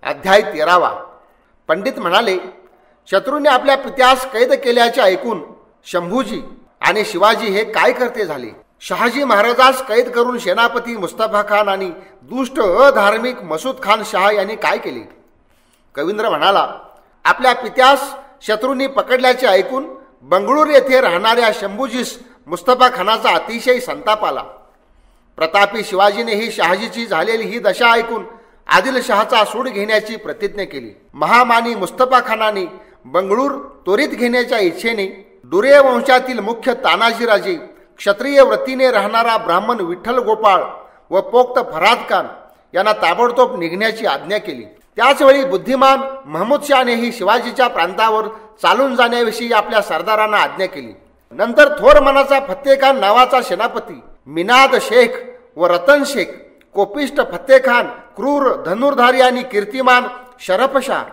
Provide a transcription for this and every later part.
अध्याय 13. पंडित म्हणाले, शत्रूने आपल्या पित्यास कैद केल्याचे ऐकून शंभूजी आणि शिवाजी हे काय करते झाले. शहाजी महाराजास कैद करून सेनापती मुस्तफा खान आणि दुष्ट अधार्मिक मसूद खान शाह यांनी काय केले. कवींद्र म्हणाला, आपल्या पित्यास शत्रूंनी पकडल्याचे ऐकून बंगळूर येथे राहणाऱ्या शंभूजीस मुस्तफा खानाचा अतिशय संताप आला. प्रतापी शिवाजीने ही शहाजीची झालेली ही दशा ऐकून आदिलशहाचा सूड घेण्याची प्रतिज्ञा केली. महामानी मुस्तफा खानाने बंगळूर त्वरित घेण्याच्या इच्छेने डुरे वंशातील मुख्य तानाजीराजे, क्षत्रिय वृत्तीने राहणारा ब्राह्मण विठ्ठल गोपाळ व पोक्त फराद खान यांना ताबडतोब निघण्याची आज्ञा केली. त्याचवेळी बुद्धिमान महमूद शहानेही शिवाजीच्या प्रांतावर चालून जाण्याविषयी आपल्या सरदारांना आज्ञा केली. नंतर थोर मनाचा फत्तेखान नावाचा सेनापती, मिनाद शेख व रतन शेख, कोपिष्ट फत्तेखान, क्रूर धनुर्धारी आणि कीर्तिमान शरफशाह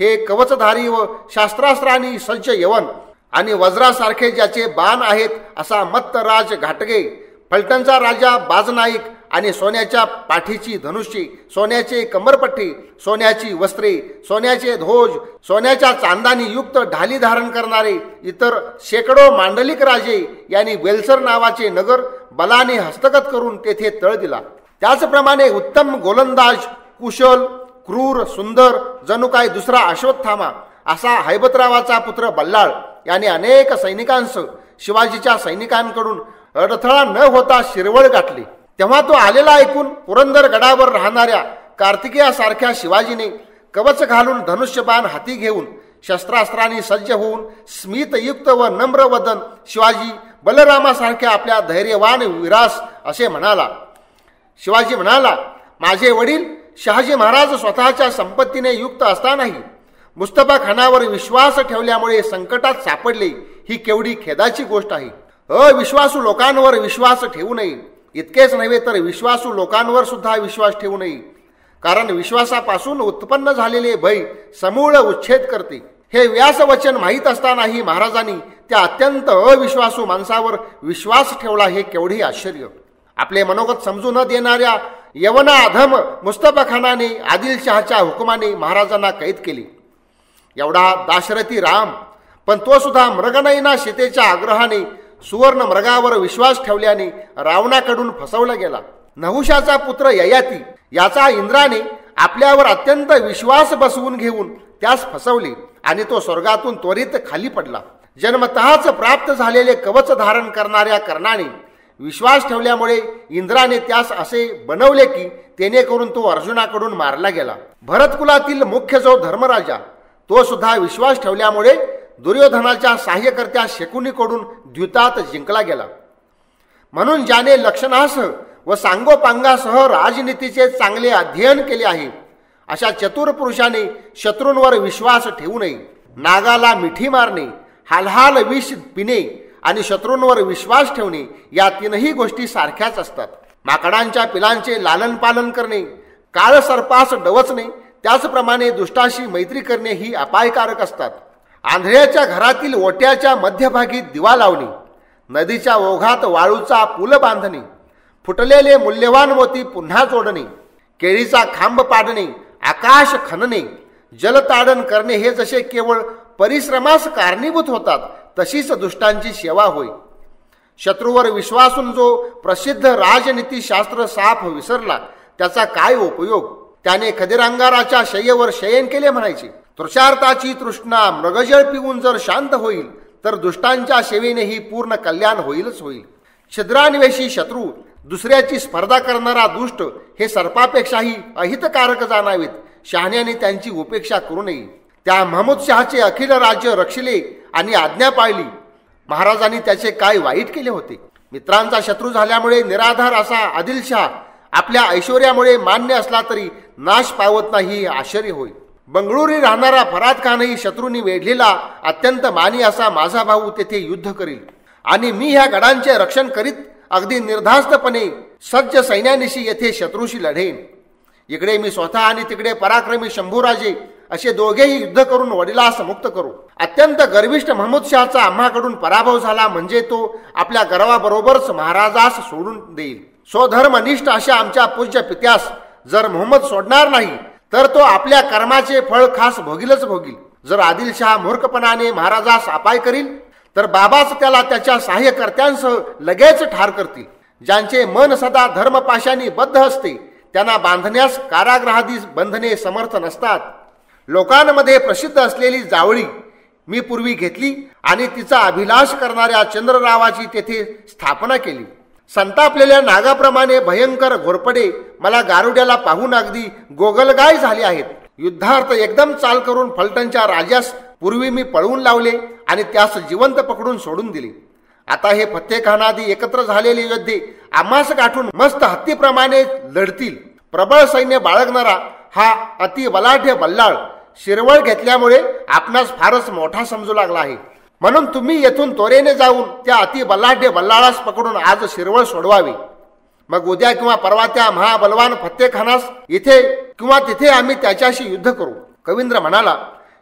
हे कवचधारी व शास्त्रास्त्रांनी सज्ज यवन आणि वज्रासारखे ज्याचे बाण आहेत असा मत्तराज घाटगे, फलटणचा राजा बाजनाईक आणि सोन्याच्या पाठीची धनुष्य, सोन्याचे कंबरपट्टी, सोन्याची वस्त्रे, सोन्याचे ध्वज, सोन्याच्या चांदानी युक्त ढाली धारण करणारे इतर शेकडो मांडलिक राजे यांनी वेलसर नावाचे नगर बलाने हस्तगत करून तेथे तळ दिला. त्याचप्रमाणे उत्तम गोलंदाज, कुशल, क्रूर, सुंदर, जणू काय दुसरा अश्वत्थामा असा हैबतरावाचा पुत्र बल्लाळ याने अनेक सैनिकांस शिवाजीच्या सैनिकांकडून अडथळा न होता शिरवळ गाठली. तेव्हा तो आलेला ऐकून पुरंदर गडावर राहणाऱ्या कार्तिकेयासारख्या शिवाजीने कवच घालून धनुष्यबाण हाती घेऊन शस्त्रास्त्रांनी सज्ज होऊन स्मितयुक्त व नम्र वदन शिवाजी बलरामासारख्या आपल्या धैर्यवान वीरास असे म्हणाला. शिवाजी म्हणाला, माझे वडील शहाजी महाराज स्वतःच्या संपत्तीने युक्त असतानाही मुस्तफा खानावर विश्वास ठेवल्यामुळे संकटात सापडले. ही केवढी खेदाची गोष्ट आहे. अविश्वासू लोकांवर विश्वास ठेवू नये. इतकेच नव्हे तर विश्वासू लोकांवर सुद्धा विश्वास ठेवू नये, कारण विश्वासापासून उत्पन्न झालेले भय समूळ उच्छेद करते. हे व्यासवचन माहीत असतानाही महाराजांनी त्या अत्यंत अविश्वासू माणसावर विश्वास ठेवला. हे केवढे आश्चर्य. आपले मनोगत समजू न देणाऱ्या यवना अधम मुस्तफा खानाने आदिलशहाच्या हुकुमाने महाराजांना कैद केले. एवढा दाशरथी राम, पण तो सुद्धा मृगनयना सीतेच्या आग्रहाने सुवर्ण मृगावर विश्वास ठेवल्याने रावणाकडून फसवला गेला. नहुषाचा पुत्र ययाती याचा इंद्राने आपल्यावर अत्यंत विश्वास बसवून घेऊन त्यास फसवले आणि तो स्वर्गातून त्वरित खाली पडला. जन्मतःच प्राप्त झालेले कवच धारण करणाऱ्या कर्णाने विश्वास ठेवल्यामुळे इंद्राने त्यास असे बनवले की तेने करून तो अर्जुनाकडून मारला गेला. भरतकुलातील मुख्य जो धर्मराजा तो सुद्धा विश्वास ठेवल्यामुळे दुर्योधनाच्या सहाय्यकर्त्या शकुनीकडून द्यूतात जिंकला गेला. म्हणून ज्याने लक्षणासह व सांगोपांगासह राजनीतीचे चांगले अध्ययन केले आहे अशा चतुर पुरुषाने शत्रूंवर विश्वास ठेवू नये. नागाला मिठी मारणे, हालहाल विष पिणे आणि शत्रूंवर विश्वास ठेवणे या तीनही गोष्टी सारख्याच असतात. माकडांच्या पिलांचे लालन पालन करणे, काळ सर्पास डवचणे, त्याचप्रमाणे दुष्टाशी मैत्री करणे ही अपायकारक असतात. आंधळ्याच्या घरातील ओट्याच्या मध्यभागी दिवा लावणे, नदीच्या ओघात वाळूचा पूल बांधणे, फुटलेले मूल्यवान मोती पुन्हा जोडणे, केळीचा खांब पाडणे, आकाश खणणे, जलताडन करणे हे जसे केवळ परिश्रमास कारणीभूत होतात तशीच दुष्टांची सेवा होय. शत्रूवर विश्वासून जो प्रसिद्ध राजनीतीशास्त्र साफ विसरला त्याचा काय उपयोग. त्याने खदिरांगाराच्या शय्येवर शयन केले म्हणायचे. तृषार्थाची तृष्णा मृगजळ पिऊन जर शांत होईल तर दुष्टांच्या सेवेनेही पूर्ण कल्याण होईलच होईल. छिद्रान्वेषी शत्रू, दुसऱ्याची स्पर्धा करणारा दुष्ट हे सर्पापेक्षाही अहितकारक जाणावेत. शहाण्याने त्यांची उपेक्षा करू नये. त्या महमूद शहाचे अखिल राज्य रक्षिले आणि आज्ञा पाळली. महाराजांनी त्याचे काय वाईट केले होते. मित्रांचा शत्रू झाल्यामुळे निराधार असा आदिलशहा आपल्या ऐश्वर्यामुळे मान्य असला तरी नाश पावत नाही हे आश्चर्य होय. बंगळुरी राहणारा फराद खानही शत्रूंनी वेढलेला अत्यंत मानी असा माझा भाऊ तेथे युद्ध करील आणि मी ह्या गडांचे रक्षण करीत अगदी निर्धास्तपणे सज्ज सैन्यानिशी येथे शत्रूशी लढेन. इकडे मी स्वतः आणि तिकडे पराक्रमी शंभूराजे असे दोघेही युद्ध करून वडिलास मुक्त करू. अत्यंत गर्विष्ठ महमूद शहाचा आम्हाकडून पराभव झाला म्हणजे तो आपल्या गर्वाबरोबरच महाराजास सोडून देईल. स्वधर्मनिष्ठ अशा आमच्या पूज्य पित्यास जर मोहम्मद सोडणार नाही तर तो आपल्या कर्माचे फळ खास भोगीलच भोगील. जर आदिलशहा मूर्खपणाने महाराजास अपाय करील तर बाबाच त्याला त्याच्या सहाय्यकर्त्यांसह लगेच ठार करतील. ज्यांचे मन सदा धर्मपाशाने बद्ध असते त्यांना बांधण्यास कारागृहादी बंधने समर्थ नसतात. लोकांमध्ये प्रसिद्ध असलेली जावळी मी पूर्वी घेतली आणि तिचा अभिलाष करणाऱ्या चंद्ररावाची तेथे स्थापना केली. संतापलेल्या नागाप्रमाणे भयंकर घोरपडे मला गारुड्याला पाहून अगदी गोगलगाय झाले आहेत. युद्धार्थ एकदम चाल करून फलटणच्या राजास पूर्वी मी पळवून लावले आणि त्यास जिवंत पकडून सोडून दिले. आता हे फत्तेखानादी एकत्र झालेले योद्धे आम्हास गाठून मस्त हत्तीप्रमाणे लढतील. प्रबळ सैन्य बाळगणारा हा अति बलाढ्य बल्लाळ शिरवळ घेतल्यामुळे आपणास फारच मोठा समजू लागला आहे. म्हणून तुम्ही येथून त्वरेने जाऊन त्या अति बलाढ्य बल्लाळास पकडून आज शिरवळ सोडवावी. मग उद्या किंवा परवा त्या महाबलवान फत्तेखानास इथे किंवा तिथे आम्ही त्याच्याशी युद्ध करू. कवींद्र म्हणाला.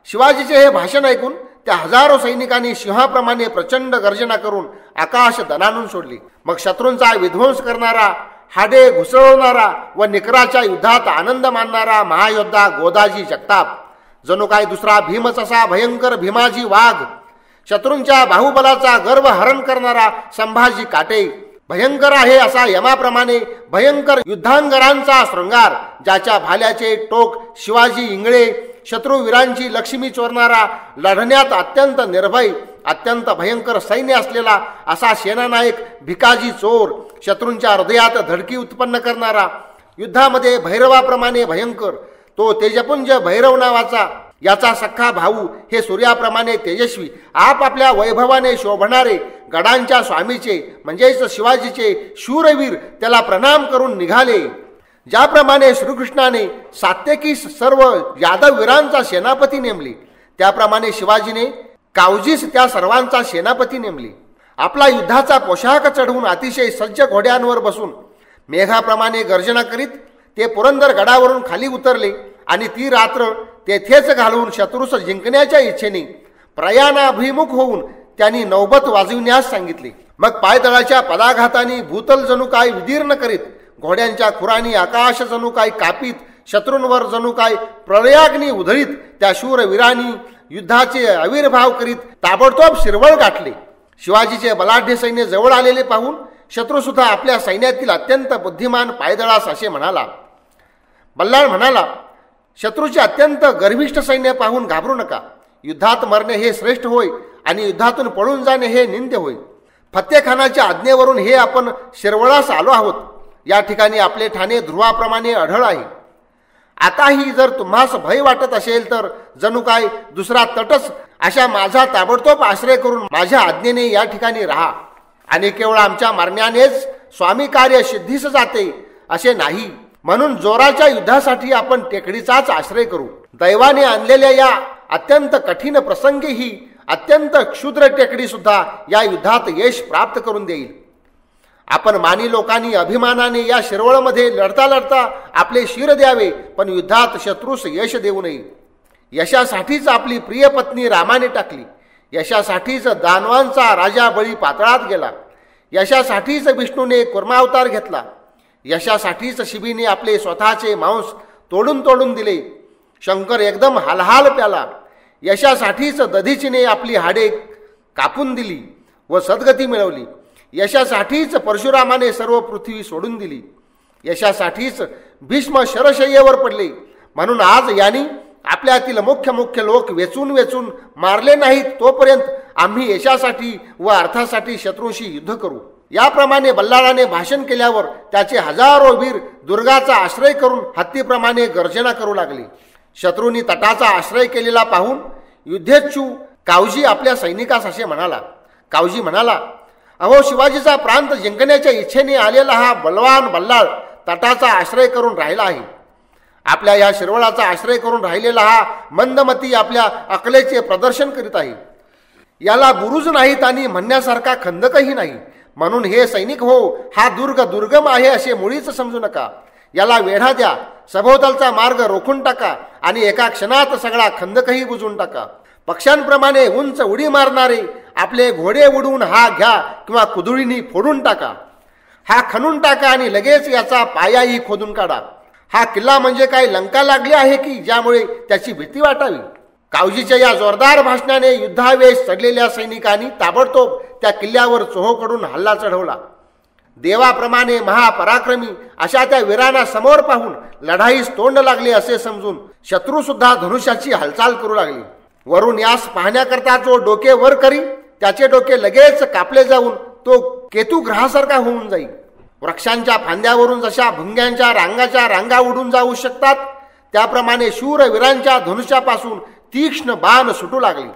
शिवाजीचे हे भाषण ऐकून त्या हजारो सैनिकांनी सिंहाप्रमाणे प्रचंड गर्जना करून आकाश दणाणून सोडली. मग शत्रूंचा विध्वंस करणारा, हाडे घुसळवणारा व निकराच्या युद्धात आनंद मानणारा महायोद्धा गोदाजी जगताप जणू काय दुसरा भीमच असा भयंकर भीमाजी वाघ, शत्रूंच्या बाहुबलाचा गर्व हरण करणारा संभाजी काटे, भयंकर आहे असा यमाप्रमाणे भयंकर युद्धांगरांचा शृंगार, ज्याच्या भाल्याचे टोक शिवाजी इंगळे, शत्रुवीरांची लक्ष्मी चोरणारा, लढण्यात अत्यंत निर्भय अत्यंत भयंकर सैन्य असलेला असा सेनानायक भिकाजी चोर, शत्रूंच्या हृदयात धडकी उत्पन्न करणारा, युद्धामध्ये भैरवाप्रमाणे भयंकर तो तेजपुंज भैरव नावाचा, याचा सख्खा भाऊ हे सूर्याप्रमाणे तेजस्वी, आपापल्या वैभवाने शोभणारे गडांच्या स्वामीचे म्हणजेच शिवाजीचे शूरवीर त्याला प्रणाम करून निघाले. ज्याप्रमाणे श्रीकृष्णाने सात्यकी सर्व यादव वीरांचा सेनापती नेमली त्याप्रमाणे शिवाजीने कावजीस त्या सर्वांचा सेनापती नेमली. आपला युद्धाचा पोशाख चढवून अतिशय सज्ज घोड्यांवर बसून मेघाप्रमाणे गर्जना करीत ते पुरंदर गडावरून खाली उतरले आणि ती रात्र तेथेच घालवून शत्रूस जिंकण्याच्या इच्छेने प्रयाणाभिमुख होऊन त्यांनी नौबत वाजविण्यास सांगितले. मग पायदळाच्या पदाघाताने भूतल जणू काय विदीर्ण करीत, घोड्यांच्या खुरानी आकाश जणू काय कापीत, शत्रूंवर जणू काय प्रलयाग्नी उधळीत त्या शूरवीरांनी युद्धाचे आविर्भाव करीत ताबडतोब शिरवळ गाठले. शिवाजीचे बलाढ्य सैन्य जवळ आलेले पाहून शत्रुसुद्धा आपल्या सैन्यातील अत्यंत बुद्धिमान पायदळास असे म्हणाला. बल्लाळ म्हणाला, शत्रूचे अत्यंत गर्भिष्ठ सैन्य पाहून घाबरू नका. युद्धात मरणे हे श्रेष्ठ होय आणि युद्धातून पळून जाणे हे निंद्य होय. फत्तेखानाच्या आज्ञेवरून हे आपण शिरवळास आलो आहोत. या ठिकाणी आपले ठाणे ध्रुवाप्रमाणे आढळ आहे. आताही जर तुम्हास भय वाटत असेल तर जणू काय दुसरा तटच अशा माझा ताबडतोब आश्रय करून माझ्या आज्ञेने या ठिकाणी राहा. आणि केवळ आमच्या मरण्यानेच स्वामी कार्य सिद्धीस जाते असे नाही, म्हणून जोराच्या युद्धासाठी आपण टेकडीचाच आश्रय करू. दैवाने आणलेल्या या अत्यंत कठीण प्रसंगी ही अत्यंत क्षुद्र टेकडी सुद्धा या युद्धात यश प्राप्त करून देईल. आपण मानी लोकांनी अभिमानाने या शिरवळमध्ये लढता लढता आपले शिर द्यावे, पण युद्धात शत्रूस यश देऊ नये. यशासाठीच आपली प्रिय पत्नी रामाने टाकली, यशासाठीच दानवांचा राजा बळी पाताळात गेला, यशासाठीच विष्णूने कुर्मावतार घेतला, यशासाठीच शिबीने आपले स्वतःचे मांस तोडून तोडून दिले, शंकर एकदम हालहाल प्याला, यशासाठीच दधीचीने आपली हाडे कापून दिली व सद्गती मिळवली, यशासाठीच परशुरामाने सर्व पृथ्वी सोडून दिली, यशासाठीच भीष्म शरशय्येवर पडले. म्हणून आज यांनी आपल्यातील मुख्य मुख्य लोक वेचून वेचून मारले नाहीत तोपर्यंत आम्ही यशासाठी व अर्थासाठी शत्रूंशी युद्ध करू. याप्रमाणे बल्लाळाने भाषण केल्यावर त्याचे हजारो वीर दुर्गाचा आश्रय करून हत्तीप्रमाणे गर्जना करू लागले. शत्रूंनी तटाचा आश्रय केलेला पाहून युद्धेच्छू कावजी आपल्या सैनिकास असे म्हणाला. कावजी म्हणाला, अहो, शिवाजीचा प्रांत जिंकण्याच्या इच्छेने आलेला हा बलवान बल्लाळ तटाचा आश्रय करून राहिला आहे. आपल्या या शिरवळाचा आश्रय करून राहिलेला हा मंदमती आपल्या अकलेचे प्रदर्शन करीत आहे. याला बुरुज नाहीत आणि म्हणण्यासारखा खंदकही नाही. म्हणून हे सैनिक हो, हा दुर्ग दुर्गम आहे असे मुळीच समजू नका. याला वेढा द्या, सभोवतालचा मार्ग रोखून टाका आणि एका क्षणात सगळा खंदकही बुजवून टाका. पक्ष्यांप्रमाणे उंच उडी मारणारे आपले घोडे उडवून हा घ्या किंवा कुदळीनी फोडून टाका. हा खणून टाका आणि लगेच याचा पायाही खोदून काढा. हा किल्ला म्हणजे काय लंका लागली आहे की ज्यामुळे त्याची भीती वाटावी? कावजीच्या या जोरदार भाषणाने युद्धावेश चढलेल्या सैनिकांनी ताबडतोब त्या किल्ल्यावर चोहोकडून हल्ला चढवला. देवाप्रमाणे महापराक्रमी अशा त्या वीरांना समोर पाहून लढाईस तोंड लागले असे समजून शत्रू सुद्धा धनुष्याची हालचाल करू लागली. वरून यास पाहण्याकरता जो डोके वर करी त्याचे डोके लगेच कापले जाऊन तो केतू ग्रहासारखा होऊन जाई. वृक्षांच्या फांद्यावरून जशा भुंग्यांच्या रांगा उडून जाऊ शकतात त्याप्रमाणे शूर वीरांच्या धनुष्यापासून तीक्ष्ण बाण सुटू लागली.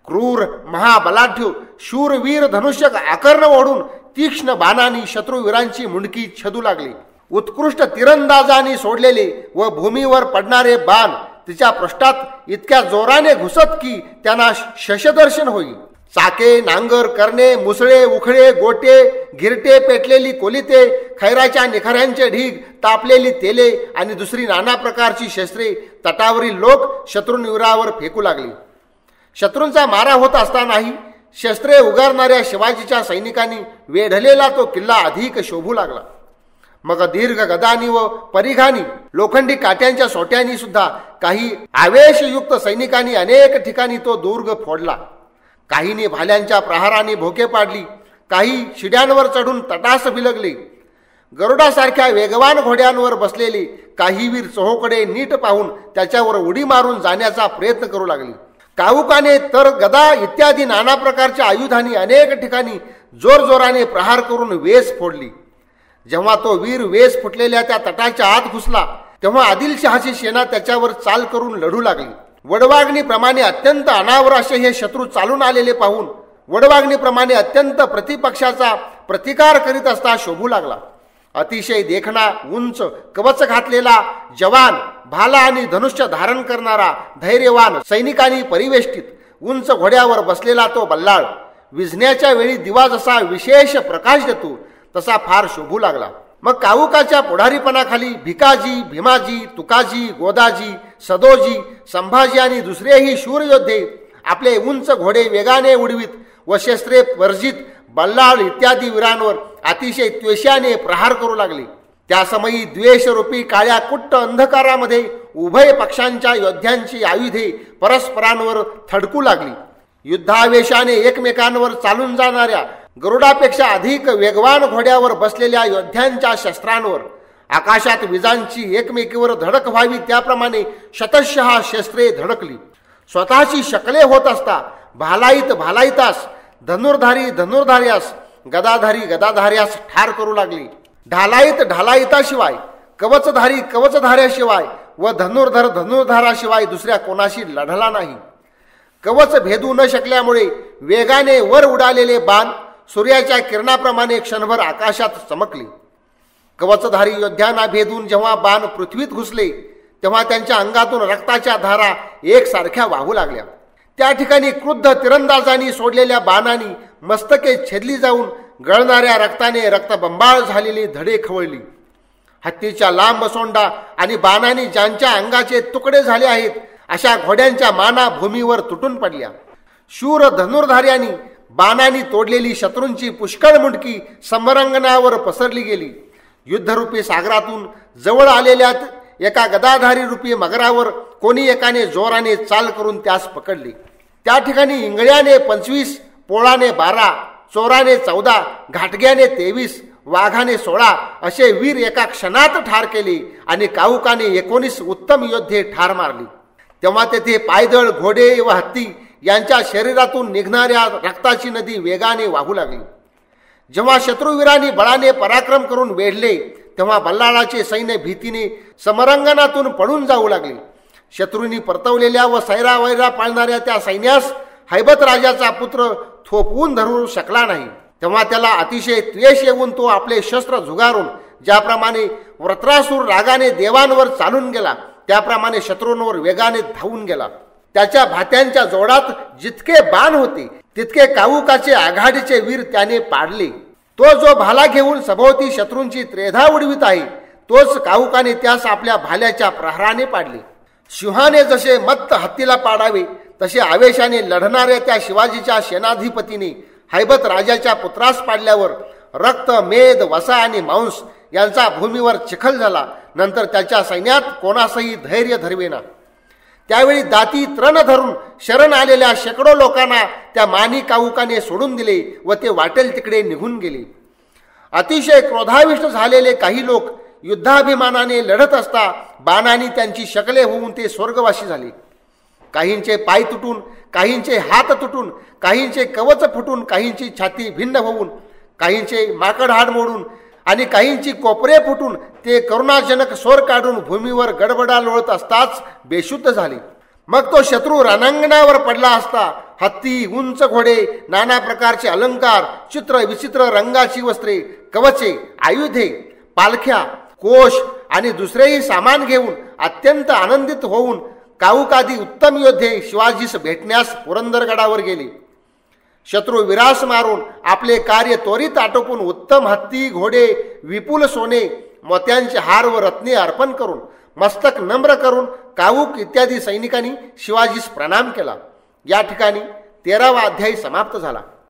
क्रूर महाबलाढ्य शूरवीर धनुष्य आकर्ण ओढून तीक्ष्ण बाणांनी शत्रुवीरांची मुंडकी छेदू लागली. उत्कृष्ट तिरंदाजांनी सोडलेले व भूमीवर पडणारे बाण तिच्या पृष्ठात इतक्या जोराने घुसत की त्यांना शशदर्शन होई. चाके, नांगर, करणे, मुसळे, उखळे, गोटे, घिरटे, पेटलेली कोलिते, खैराच्या निखाऱ्यांचे ढीग, तापलेली तेले आणि दुसरी नाना प्रकारची शस्त्रे तटावरील लोक शत्रुवीरावर फेकू लागली. शत्रूंचा मारा होत असतानाही शस्त्रे उगारणाऱ्या शिवाजीच्या सैनिकांनी वेढलेला तो किल्ला अधिक शोभू लागला. मग दीर्घ गदानी व परिघानी लोखंडी काट्यांच्या सोट्यांनी सुद्धा काही आवेशयुक्त सैनिकांनी अनेक ठिकाणी तो दुर्ग फोडला. काहींनी भाल्यांच्या प्रहाराने भोके पाडली, काही शिड्यांवर चढून तटास बिलगले. गरुडासारख्या वेगवान घोड्यांवर बसलेले काही वीर चोहोकडे नीट पाहून त्याच्यावर उडी मारून जाण्याचा प्रयत्न करू लागले. काऊकाने तर गदा इत्यादी नाना प्रकारच्या आयुधांनी अनेक ठिकाणी जोरजोराने प्रहार करून वेस फोडली. जेव्हा तो वीर वेस फुटलेल्या त्या तटाच्या आत घुसला तेव्हा आदिलशहाची सेना त्याच्यावर चाल करून लढू लागली. वडवागणीप्रमाणे अत्यंत अनावर असे हे शत्रू चालून आलेले पाहून वडवागणीप्रमाणे अत्यंत प्रतिपक्षाचा प्रतिकार करीत असता शोभू लागला. अतिशय देखणा, उंच कवच घातलेला जवान, भाला आणि धनुष्य धारण करणारा धैर्यवान सैनिकांनी परिवेष्टित उंच घोड्यावर बसलेला तो बल्लाळ विझण्याच्या वेळी दिवा जसा विशेष प्रकाश देतो तसा फार शोभू लागला. मग काऊकाच्या पुढारीपणाखाली भिकाजी, भीमाजी, तुकाजी, गोदाजी, सदोजी, संभाजी आणि दुसरेही शूर योद्धे आपले उंच घोडे वेगाने उडवीत व शस्त्रे वर्जित बल्लाळ इत्यादी वीरांवर अतिशय त्वेषाने प्रहार करू लागले. त्या समयी द्वेषरूपी काळ्या कुट्ट अंधकारामध्ये उभय पक्षांच्या योद्ध्यांची आयुधे परस्परांवर थडकू लागली. युद्धावेशाने एकमेकांवर चालून जाणाऱ्या गरुडापेक्षा अधिक वेगवान घोड्यावर बसलेल्या योद्ध्यांच्या शस्त्रांवर आकाशात विजांची एकमेकीवर धडक व्हावी त्याप्रमाणे शतशः शस्त्रे धडकली. स्वतःची शकले होत असता भालाईतास, धनुर्धारी धनुर्धार्यास, गदाधारी गदाधार्यास ठार करू लागली. ढालाईताशिवाय, कवचधारी कवचधार्याशिवाय व धनुर्धर धनुर्धाराशिवाय दुसऱ्या कोणाशी लढला नाही. कवच भेदू न शकल्यामुळे वेगाने वर उडालेले बाण सूर्याच्या किरणाप्रमाणे क्षणभर आकाशात चमकले. कवचधारी योद्ध्यांना भेदून जेव्हा बाण पृथ्वीत घुसले तेव्हा त्यांच्या अंगातून रक्ताच्या धारा एकसारख्या वाहू लागल्या. त्या ठिकाणी क्रुद्ध तिरंदाजांनी सोडलेल्या बाणांनी मस्तके छेदली जाऊन गळणाऱ्या रक्ताने रक्तबंबाळ झालेली धडे खवळली. हत्तीच्या लांब सोंडा आणि बाणांनी ज्यांच्या अंगाचे तुकडे झाले आहेत अशा घोड्यांच्या माना भूमीवर तुटून पडल्या. शूर धनुर्धार्यांनी बाणांनी तोडलेली शत्रूंची पुष्कळ मुंडकी समरंगणावर पसरली गेली. युद्धरूपी सागरातून जवळ आलेल्या एका गदाधारी रूपी मगरावर कोणी एकाने जोराने चाल करून त्यास पकडले. त्या ठिकाणी इंगळ्याने 25, पोळाने 12, चोराने 14, घाटग्याने 23, वाघाने 16 असे वीर एका क्षणात ठार केले आणि काऊकाने 19 उत्तम योद्धे ठार मारली. तेव्हा तेथे पायदळ, घोडे व हत्ती यांच्या शरीरातून निघणाऱ्या रक्ताची नदी वेगाने वाहू लागली. जेव्हा शत्रुवीरांनी बळाने पराक्रम करून वेढले तेव्हा बल्लाळाचे सैन्य भीतीने समरंगणातून पळून जाऊ लागले. शत्रूंनी परतवलेल्या व सैरावैरा पाळणाऱ्या त्या सैन्यास हैबत राजाचा पुत्र थोपवून धरू शकला नाही. तेव्हा त्याला अतिशय त्वेष येऊन तो आपले शस्त्र झुगारून ज्याप्रमाणे वृत्रासूर रागाने देवांवर चालून गेला त्याप्रमाणे शत्रूंवर वेगाने धावून गेला. त्याच्या भात्यांच्या जोडात जितके बाण होते तितके काऊकाचे आघाडीचे वीर त्याने पाडले. तो जो भाला घेऊन सभोवती शत्रूंची त्रेधा उडवित आहे तोच काऊकाने त्यास आपल्या भाल्याच्या प्रहाराने पाडले. सिंहाने जसे मत्त हत्तीला पाडावे तसे आवेशाने लढणाऱ्या त्या शिवाजीच्या सेनाधिपतीने हैबत राजाच्या पुत्रास पाडल्यावर रक्त, मेद, वसा आणि मांस यांचा भूमीवर चिखल झाला. नंतर त्याच्या सैन्यात कोणासही धैर्य धरवेना. त्यावेळी दाती तृण धरून शरण आलेल्या शेकडो लोकांना त्या मानी काऊकाने सोडून दिले व ते वाटेल तिकडे निघून गेले. अतिशय क्रोधाविष्ट झालेले काही लोक युद्धाभिमानाने लढत असता बाणांनी त्यांची शकले होऊन ते स्वर्गवासी झाले. काहींचे पाय तुटून, काहींचे हात तुटून, काहींचे कवच फुटून, काहींची छाती भिन्न होऊन, काहींचे माकडहाड मोडून आणि काहींची कोपरे फुटून ते करुणाजनक स्वर काढून भूमीवर गडबडा लोळत असताच बेशुद्ध झाले. मग तो शत्रू रणांगणावर पडला असता हत्ती, उंच घोडे, नाना प्रकारचे अलंकार, चित्र विचित्र रंगाची वस्त्रे, कवचे, आयुधे, पालख्या, कोश आणि दुसरेही सामान घेऊन अत्यंत आनंदित होऊन काऊकादी उत्तम योद्धे शिवाजीस भेटण्यास पुरंदरगडावर गेले. शत्रू विरास मारून आपले कार्य त्वरित आटोपून उत्तम हत्ती, घोडे, विपुल सोने, मोत्यांचे हार व रत्ने अर्पण करून मस्तक नम्र करून काऊक इत्यादी सैनिकांनी शिवाजीस प्रणाम केला. या ठिकाणी 13वा अध्याय समाप्त झाला.